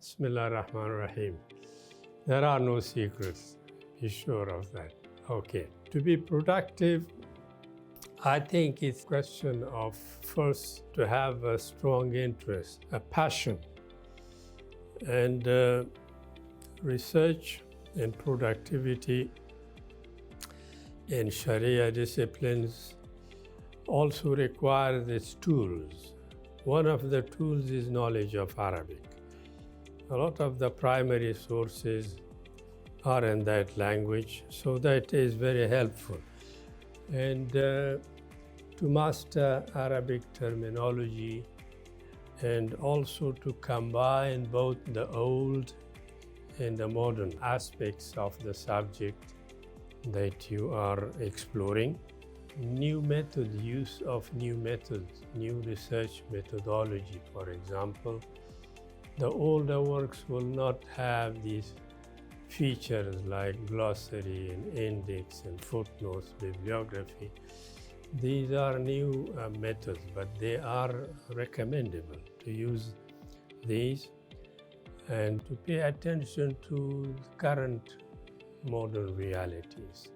Bismillah ar-Rahman ar-Rahim. There are no secrets, be sure of that. Okay. To be productive, I think it's a question of first to have a strong interest, a passion. And research and productivity in Shariah disciplines also requires its tools. One of the tools is knowledge of Arabic. A lot of the primary sources are in that language, so that is very helpful. And to master Arabic terminology and also to combine both the old and the modern aspects of the subject that you are exploring. New method, use of new methods, new research methodology, for example. The older works will not have these features like glossary and index and footnotes, bibliography. These are new methods, but they are recommendable to use these and to pay attention to current modern realities.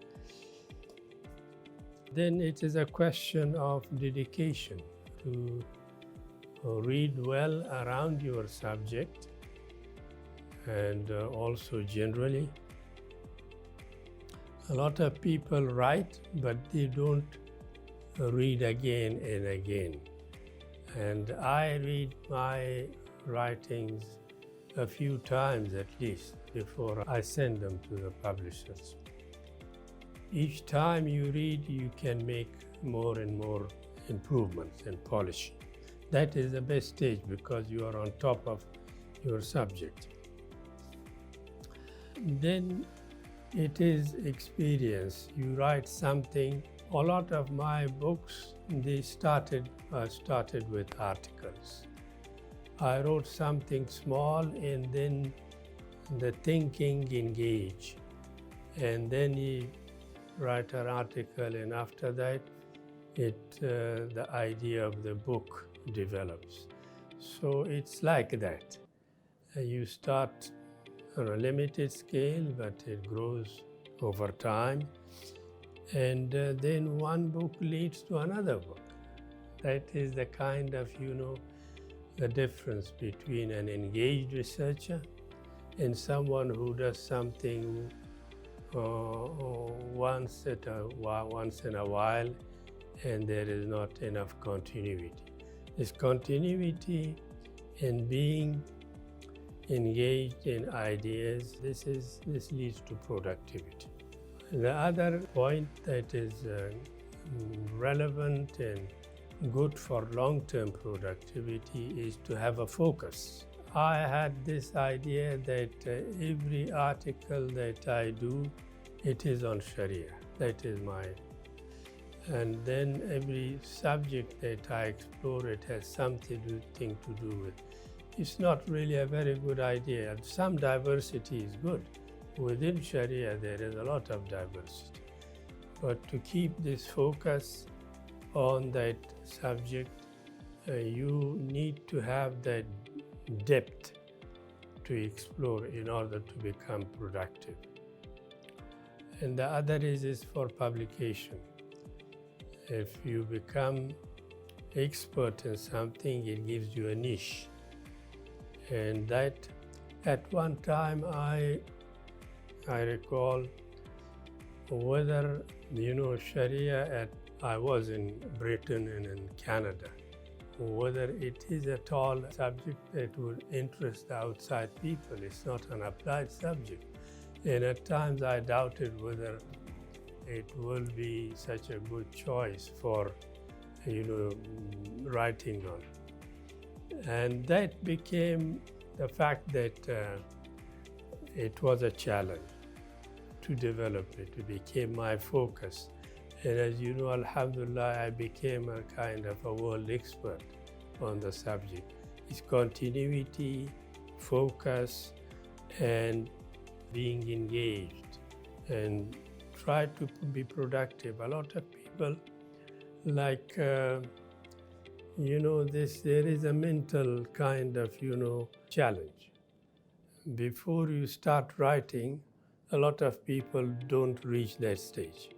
Then it is a question of dedication to read well around your subject and also generally. A lot of people write, but they don't read again and again. And I read my writings a few times at least before I send them to the publishers. Each time you read, you can make more and more improvements and polishing. That is the best stage because you are on top of your subject. Then it is experience. You write something. A lot of my books, they started with articles. I wrote something small and then the thinking engage. And then you write an article and after that, the idea of the book develops. So it's like that. You start on a limited scale, but it grows over time. And then one book leads to another book. That is the kind of, the difference between an engaged researcher and someone who does something once in a while and there is not enough continuity. This continuity in being engaged in ideas, this leads to productivity. The other point that is relevant and good for long-term productivity is to have a focus. I had this idea that every article that I do, it is on Shariah. That is mine. And then every subject that I explore, it has something to do with. It's not really a very good idea. Some diversity is good. Within Sharia, there is a lot of diversity. But to keep this focus on that subject, you need to have that depth to explore in order to become productive. And the other is for publication. If you become expert in something, it gives you a niche. And that, at one time, I recall whether, Sharia, I was in Britain and in Canada, whether it is at all a subject that would interest the outside people. It's not an applied subject. And at times I doubted whether it will be such a good choice for, writing on. And that became the fact that it was a challenge to develop it. It became my focus. And as you know, alhamdulillah, I became a kind of a world expert on the subject. It's continuity, focus, and being engaged, and try to be productive. A lot of people like, there is a mental kind of, challenge. before you start writing, a lot of people don't reach that stage.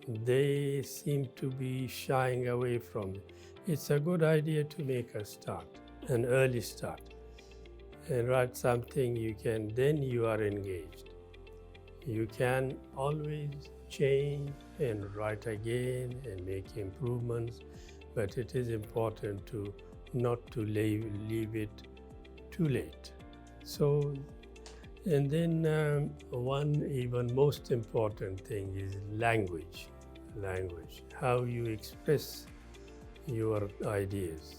They seem to be shying away from it. It's a good idea to make a start, an early start, and write something then you are engaged. You can always change and write again and make improvements, but it is important to not to leave it too late. So, and then one even most important thing is language. Language, how you express your ideas.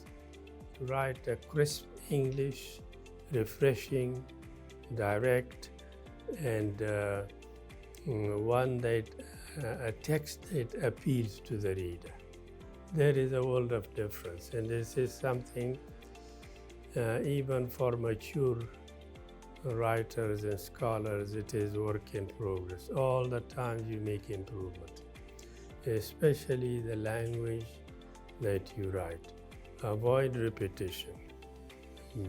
Write a crisp English, refreshing, direct, and a text that appeals to the reader. There is a world of difference, and this is something even for mature writers and scholars, it is work in progress. All the time you make improvement, especially the language that you write. Avoid repetition.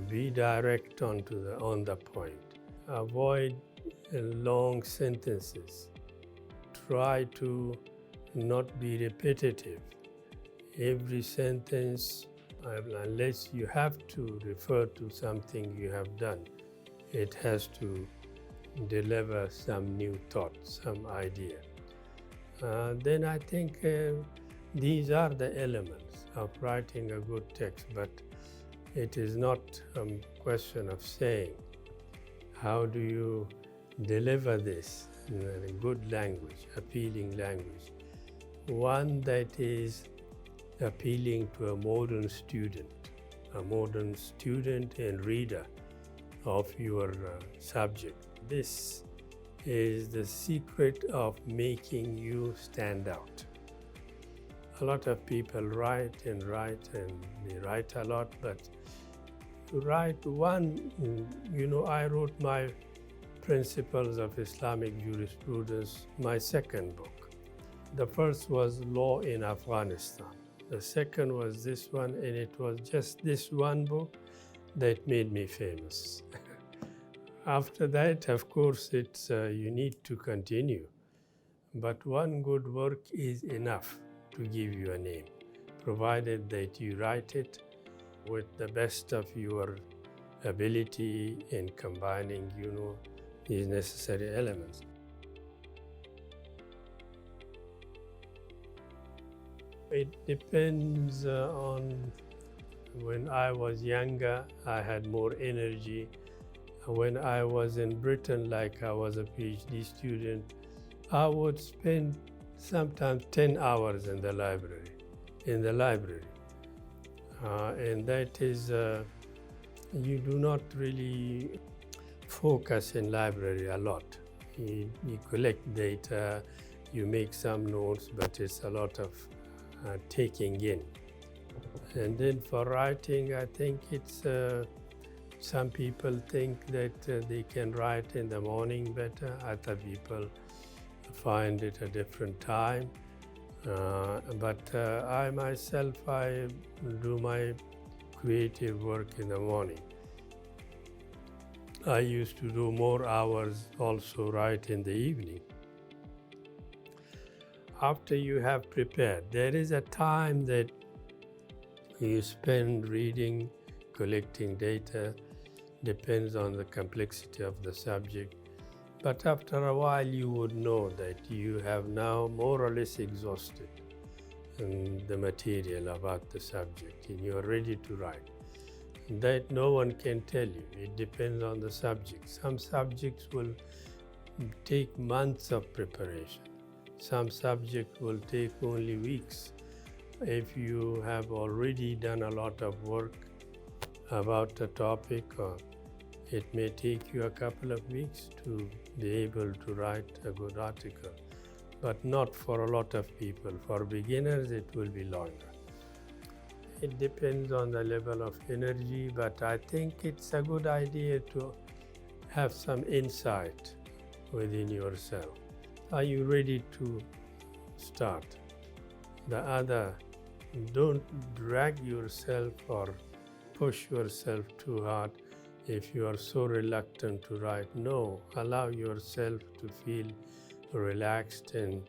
Be direct on the point. Avoid long sentences. Try to not be repetitive. Every sentence, unless you have to refer to something you have done, it has to deliver some new thought, some idea. Then I think these are the elements of writing a good text, but it is not a question of saying, how do you deliver this in a good language, appealing language, one that is appealing to a modern student and reader of your subject. This is the secret of making you stand out. A lot of people write, and they write a lot, but to write one, I wrote my Principles of Islamic Jurisprudence, my second book. The first was Law in Afghanistan. The second was this one, and it was just this one book that made me famous. After that, of course, it's you need to continue. But one good work is enough to give you a name, provided that you write it with the best of your ability in combining, these necessary elements. It depends on. When I was younger, I had more energy. When I was in Britain, like I was a PhD student, I would spend sometimes 10 hours in the library. And that is, you do not really focus in library a lot. You collect data, you make some notes, but it's a lot of taking in. And then for writing, I think it's, some people think that they can write in the morning better, other people find it a different time. But I myself, I do my creative work in the morning. I used to do more hours also write in the evening. After you have prepared, there is a time that you spend reading, collecting data, depends on the complexity of the subject. But after a while, you would know that you have now more or less exhausted the material about the subject, and you are ready to write. That no one can tell you. It depends on the subject. Some subjects will take months of preparation. Some subjects will take only weeks. If you have already done a lot of work about a topic, it may take you a couple of weeks to be able to write a good article, but not for a lot of people. For beginners, it will be longer. It depends on the level of energy, but I think it's a good idea to have some insight within yourself. Are you ready to start? The other, don't drag yourself or push yourself too hard. If you are so reluctant to write, no, allow yourself to feel relaxed and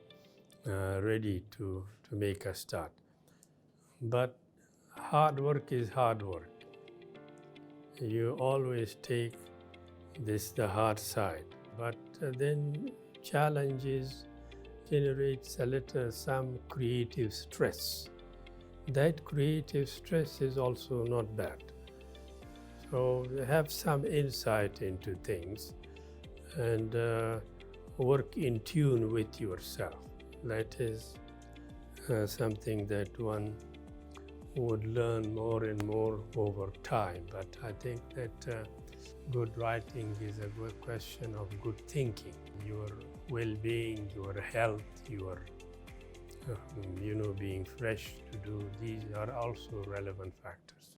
ready to make a start. But hard work is hard work. You always take the hard side. But then challenges generates some creative stress. That creative stress is also not bad. So have some insight into things and work in tune with yourself. That is something that one would learn more and more over time. But I think that good writing is a good question of good thinking. Your well-being, your health, your being fresh to do, these are also relevant factors.